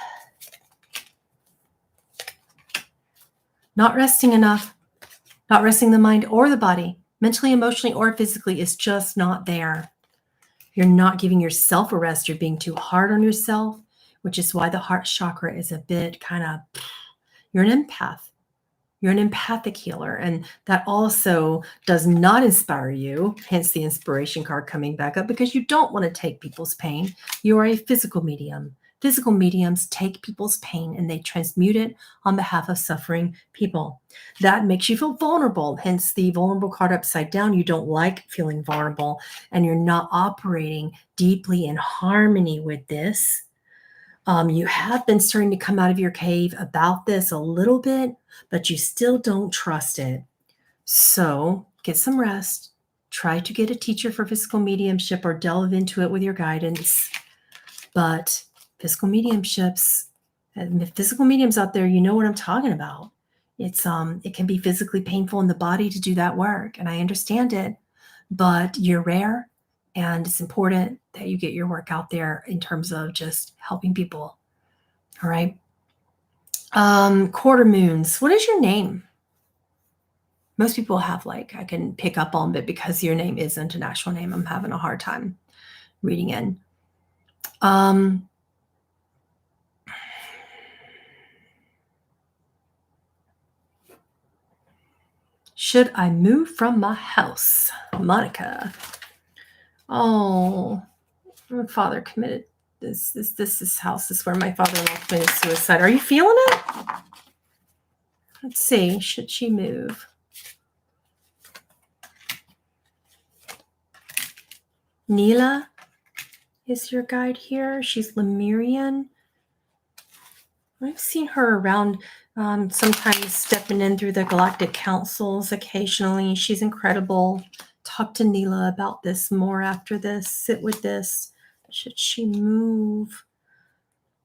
Not resting enough. Not resting the mind or the body. Mentally, emotionally, or physically is just not there. You're not giving yourself a rest. You're being too hard on yourself, which is why the heart chakra is a bit kind of, you're an empath. You're an empathic healer. And that also does not inspire you, hence the inspiration card coming back up, because you don't want to take people's pain. You are a physical medium. Physical mediums take people's pain and they transmute it on behalf of suffering people. That makes you feel vulnerable, hence the vulnerable card upside down. You don't like feeling vulnerable, and you're not operating deeply in harmony with this. You have been starting to come out of your cave about this a little bit, but you still don't trust it. So get some rest. Try to get a teacher for physical mediumship or delve into it with your guidance. But physical mediumships, and physical mediums out there, you know what I'm talking about. It can be physically painful in the body to do that work, and I understand it, but you're rare, and it's important that you get your work out there in terms of just helping people. All right. Quarter moons. What is your name? Most people have, like, I can pick up on, but because your name isn't an actual name, I'm having a hard time reading in. Should I move from my house? Monica. Oh, my father committed this house is where my father-in-law committed suicide. Are you feeling it? Let's see. Should she move? Neela is your guide here. She's Lemurian. I've seen her around, sometimes stepping in through the galactic councils occasionally. She's incredible. Talk to Neela about this more after this. Sit with this. Should she move?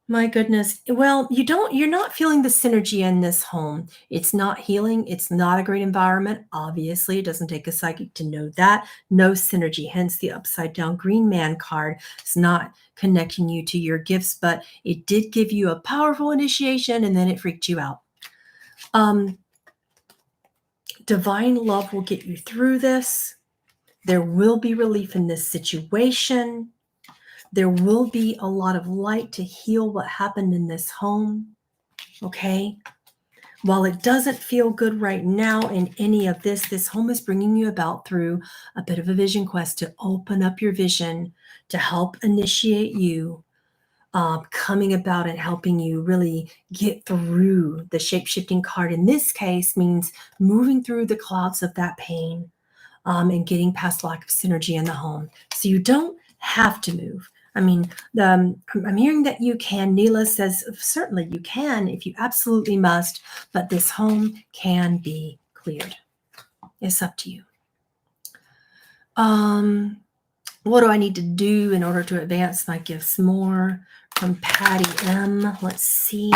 My goodness. Well, you're not feeling the synergy in this home. It's not healing. It's not a great environment. Obviously, it doesn't take a psychic to know that. No synergy. Hence the upside down green man card. It's not connecting you to your gifts, but it did give you a powerful initiation, and then it freaked you out. Divine love will get you through this. There will be relief in this situation. There will be a lot of light to heal what happened in this home, okay? While it doesn't feel good right now in any of this home is bringing you about through a bit of a vision quest to open up your vision, to help initiate you, coming about and helping you really get through the shape-shifting card. In this case means moving through the clouds of that pain, and getting past lack of synergy in the home. So you don't have to move. I mean, I'm hearing that you can. Neela says, certainly you can if you absolutely must, but this home can be cleared. It's up to you. What do I need to do in order to advance my gifts more? From Patty M. Let's see.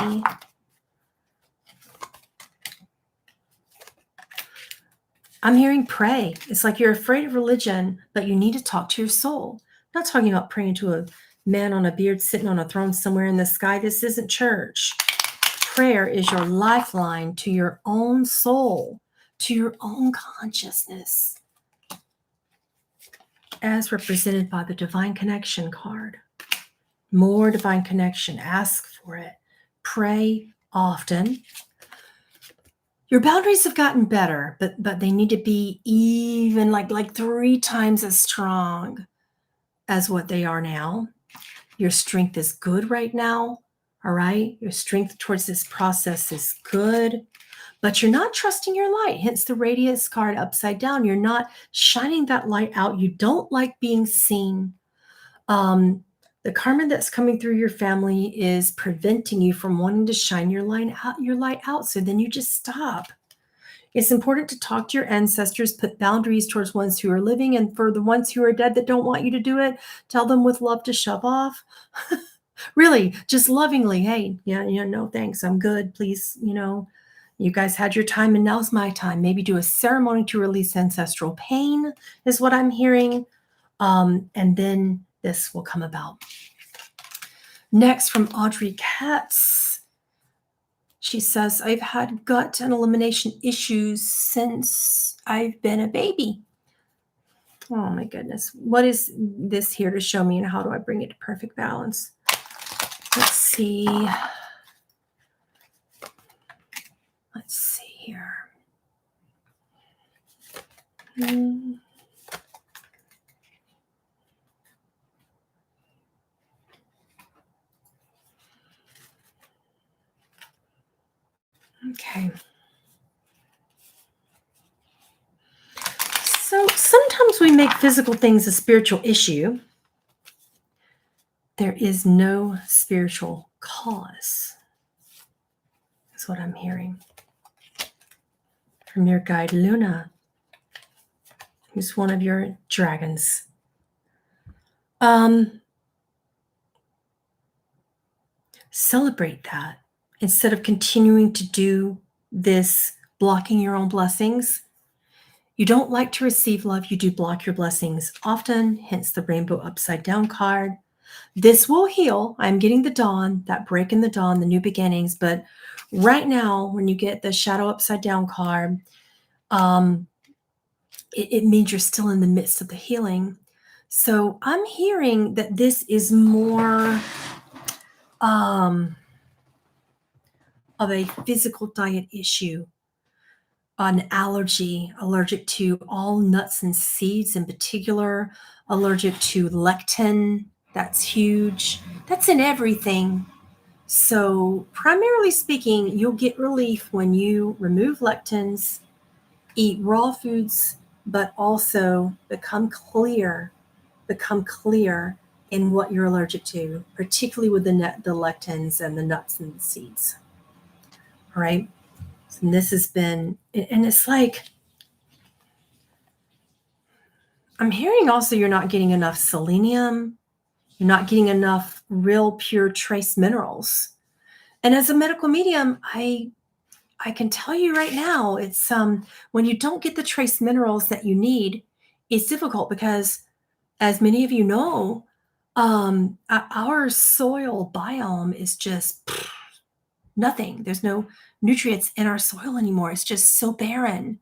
I'm hearing pray. It's like you're afraid of religion, but you need to talk to your soul. I'm not talking about praying to a man on a beard sitting on a throne somewhere in the sky. This isn't church. Prayer is your lifeline to your own soul, to your own consciousness, as represented by the Divine Connection card. More divine connection. Ask for it. Pray often. Your boundaries have gotten better, but they need to be even like 3 times as strong as what they are now. Your strength is good right now, all right? Your strength towards this process is good, but you're not trusting your light, hence the radiance card upside down. You're not shining that light out. You don't like being seen. The karma that's coming through your family is preventing you from wanting to shine your light out. So then you just stop. It's important to talk to your ancestors, put boundaries towards ones who are living, and for the ones who are dead that don't want you to do it, tell them with love to shove off. Really, just lovingly, hey, no thanks, I'm good. Please, you guys had your time and now's my time. Maybe do a ceremony to release ancestral pain is what I'm hearing. And then this will come about. Next, from Audrey Katz. She says, I've had gut and elimination issues since I've been a baby. Oh my goodness. What is this here to show me, and how do I bring it to perfect balance? Let's see. Let's see here. Okay. So sometimes we make physical things a spiritual issue. There is no spiritual cause, is what I'm hearing from your guide Luna, who's one of your dragons. Celebrate that. Instead of continuing to do this, blocking your own blessings. You don't like to receive love, you do block your blessings often, hence the rainbow upside down card. This will heal. I'm getting the dawn, that break in the dawn, the new beginnings. But right now, when you get the shadow upside down card, it means you're still in the midst of the healing. So I'm hearing that this is more of a physical diet issue, an allergy, allergic to all nuts and seeds in particular, allergic to lectin. That's huge. That's in everything. So primarily speaking, you'll get relief when you remove lectins, eat raw foods, but also become clear in what you're allergic to, particularly with the lectins and the nuts and the seeds. All right. And this has been, and it's like, I'm hearing also you're not getting enough selenium. You're not getting enough real pure trace minerals. And as a medical medium, I can tell you right now, it's when you don't get the trace minerals that you need, it's difficult because, as many of you know, our soil biome is just nothing. There's no nutrients in our soil anymore. It's just so barren.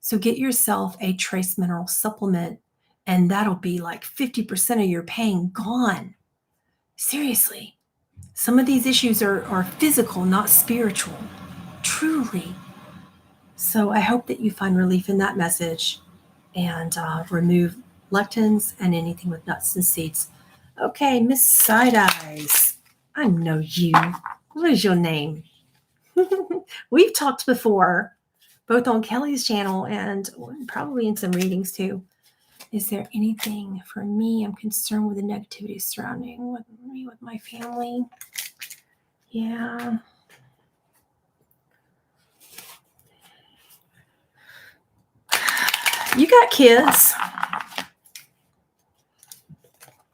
So get yourself a trace mineral supplement, and that'll be like 50% of your pain gone. Seriously. Some of these issues are physical, not spiritual. Truly. So I hope that you find relief in that message and remove lectins and anything with nuts and seeds. Okay, Miss Side Eyes. I know you. What is your name? We've talked before, both on Kelly's channel and probably in some readings too. Is there anything for me? I'm concerned with the negativity surrounding with me, with my family. Yeah. You got kids.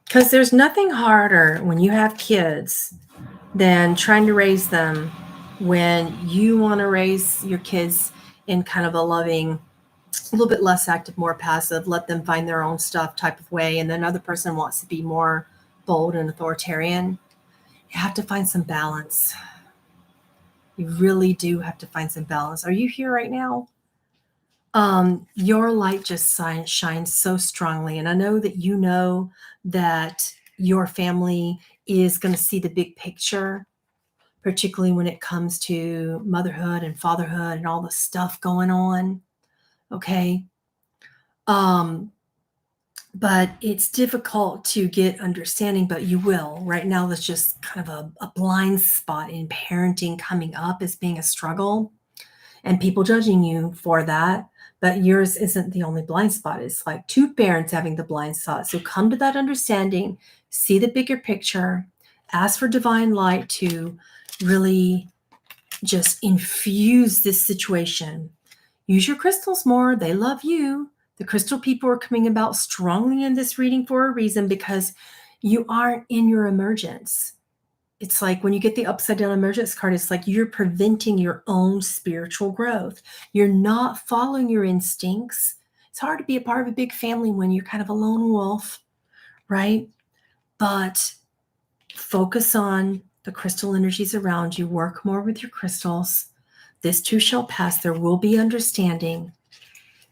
Because there's nothing harder when you have kids than trying to raise them when you want to raise your kids in kind of a loving, a little bit less active, more passive, let them find their own stuff type of way. And then another person wants to be more bold and authoritarian. You have to find some balance. You really do have to find some balance. Are you here right now? Your light just shines so strongly. And I know that you know that your family is going to see the big picture, particularly when it comes to motherhood and fatherhood and all the stuff going on. Okay. But it's difficult to get understanding, but you will. Right now, there's just kind of a blind spot in parenting coming up as being a struggle and people judging you for that. But yours isn't the only blind spot. It's like two parents having the blind spot. So come to that understanding, see the bigger picture, ask for divine light to really just infuse this situation. Use your crystals more. They love you. The crystal people are coming about strongly in this reading for a reason because you aren't in your emergence. It's like when you get the upside down emergence card, it's like you're preventing your own spiritual growth. You're not following your instincts. It's hard to be a part of a big family when you're kind of a lone wolf, right? But focus on the crystal energies around you. Work more with your crystals. This too shall pass. There will be understanding.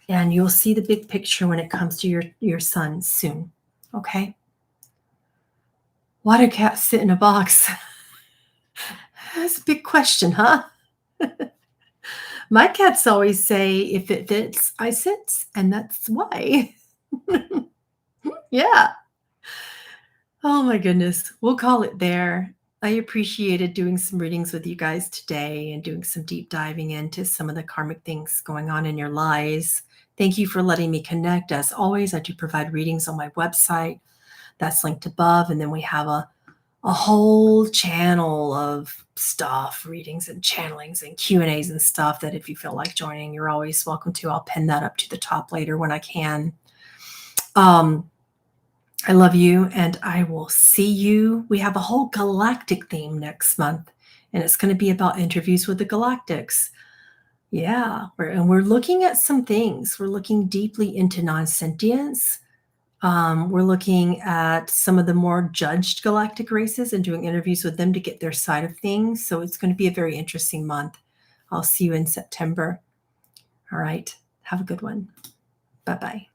And you'll see the big picture when it comes to your son soon. Okay? Why do cats sit in a box? That's a big question, huh? My cats always say, if it fits, I sit, and that's why. Yeah. Oh my goodness. We'll call it there. I appreciated doing some readings with you guys today and doing some deep diving into some of the karmic things going on in your lives. Thank you for letting me connect. As always, I do provide readings on my website. That's linked above. And then we have a whole channel of stuff, readings and channelings and Q&As and stuff that if you feel like joining, you're always welcome to. I'll pin that up to the top later when I can. I love you, and I will see you. We have a whole galactic theme next month, and it's going to be about interviews with the galactics. Yeah, we're looking at some things. We're looking deeply into non-sentience. We're looking at some of the more judged galactic races and doing interviews with them to get their side of things. So it's going to be a very interesting month. I'll see you in September. All right. Have a good one. Bye-bye.